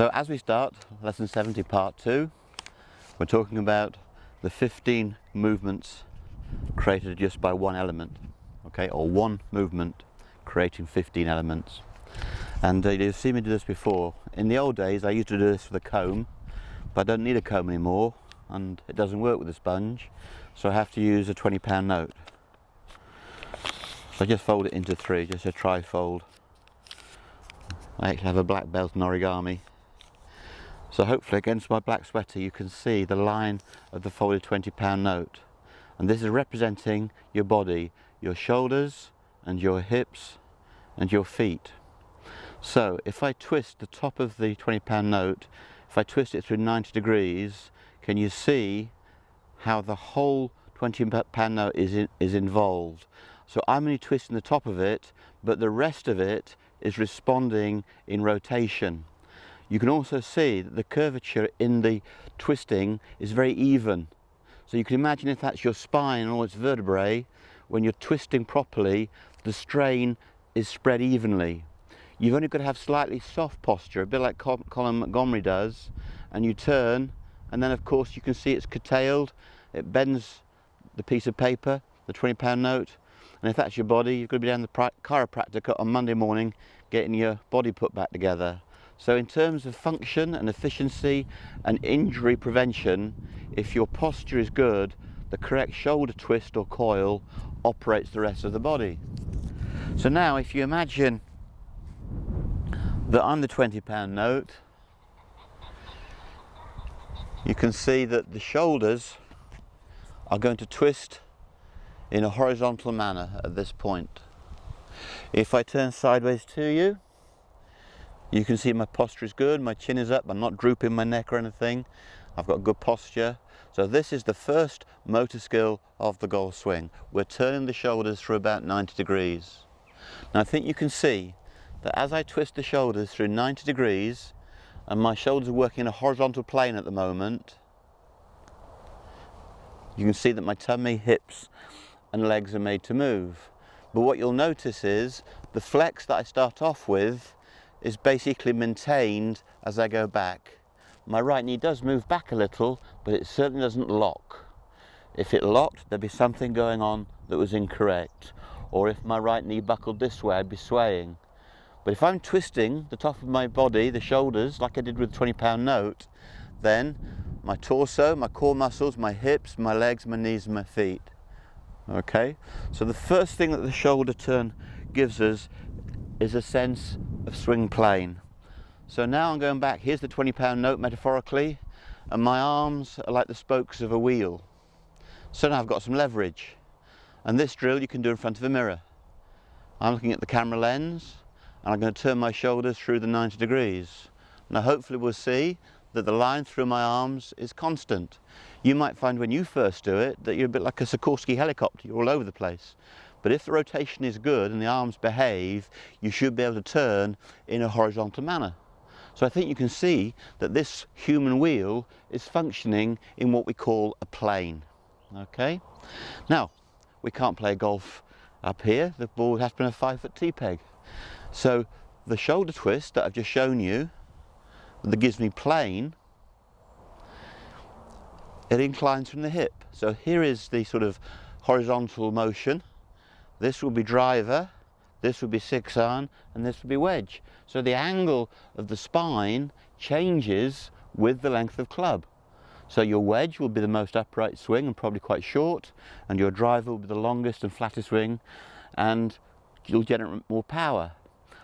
So as we start lesson 70 part 2, we're talking about the 15 movements created just by one element, okay, or one movement creating 15 elements. And you've seen me do this before. In the old days I used to do this with a comb, but I don't need a comb anymore and it doesn't work with a sponge, so I have to use a £20 note. So I just fold it into 3, just a tri-fold. I actually have a black belt in origami. So hopefully against my black sweater you can see the line of the folded £20 note. And this is representing your body, your shoulders and your hips and your feet. So if I twist the top of the £20 note, if I twist it through 90 degrees, can you see how the whole £20 note is involved? So I'm only twisting the top of it, but the rest of it is responding in rotation. You can also see that the curvature in the twisting is very even. So you can imagine if that's your spine and all its vertebrae, when you're twisting properly, the strain is spread evenly. You've only got to have slightly soft posture, a bit like Colin Montgomery does, and you turn, and then of course you can see it's curtailed, it bends the piece of paper, the £20 note, and if that's your body, you've got to be down the chiropractor on Monday morning getting your body put back together. So in terms of function and efficiency and injury prevention, if your posture is good, the correct shoulder twist or coil operates the rest of the body. So now if you imagine that I'm the £20 note, you can see that the shoulders are going to twist in a horizontal manner at this point. If I turn sideways to you, you can see my posture is good, my chin is up, I'm not drooping my neck or anything, I've got good posture. So this is the first motor skill of the golf swing. We're turning the shoulders through about 90 degrees. Now I think you can see that as I twist the shoulders through 90 degrees, and my shoulders are working in a horizontal plane at the moment, you can see that my tummy, hips and legs are made to move. But what you'll notice is the flex that I start off with is basically maintained as I go back. My right knee does move back a little, but it certainly doesn't lock. If it locked, there'd be something going on that was incorrect. Or if my right knee buckled this way, I'd be swaying. But if I'm twisting the top of my body, the shoulders, like I did with the £20 note, then my torso, my core muscles, my hips, my legs, my knees and my feet. Okay, so the first thing that the shoulder turn gives us is a sense of swing plane. So now I'm going back, here's the £20 note metaphorically, and my arms are like the spokes of a wheel. So now I've got some leverage. And this drill you can do in front of a mirror. I'm looking at the camera lens, and I'm going to turn my shoulders through the 90 degrees. Now hopefully we'll see that the line through my arms is constant. You might find when you first do it that you're a bit like a Sikorsky helicopter, you're all over the place. But if the rotation is good and the arms behave, you should be able to turn in a horizontal manner. So I think you can see that this human wheel is functioning in what we call a plane. Okay? Now, we can't play golf up here, the ball has to be on a 5-foot tee peg. So the shoulder twist that I've just shown you, that gives me plane, it inclines from the hip. So here is the sort of horizontal motion. This will be driver, this will be 6-iron, and this will be wedge. So the angle of the spine changes with the length of club. So your wedge will be the most upright swing and probably quite short, and your driver will be the longest and flattest swing, and you'll generate more power.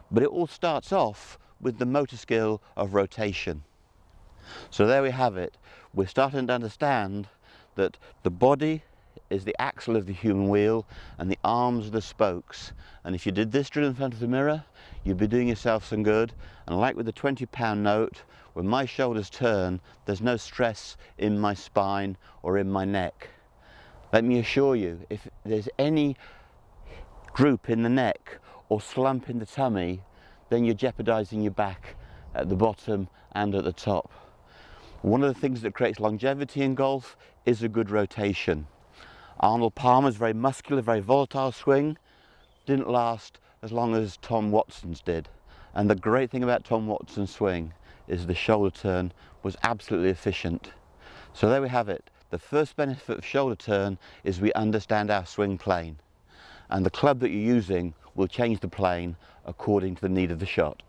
But it all starts off with the motor skill of rotation. So there we have it. We're starting to understand that the body is the axle of the human wheel and the arms are the spokes. And if you did this drill in front of the mirror, you'd be doing yourself some good. And like with the £20 note, when my shoulders turn, there's no stress in my spine or in my neck. Let me assure you, if there's any droop in the neck or slump in the tummy, then you're jeopardizing your back at the bottom and at the top. One of the things that creates longevity in golf is a good rotation. Arnold Palmer's very muscular, very volatile swing didn't last as long as Tom Watson's did. And the great thing about Tom Watson's swing is the shoulder turn was absolutely efficient. So there we have it. The first benefit of shoulder turn is we understand our swing plane, and the club that you're using will change the plane according to the need of the shot.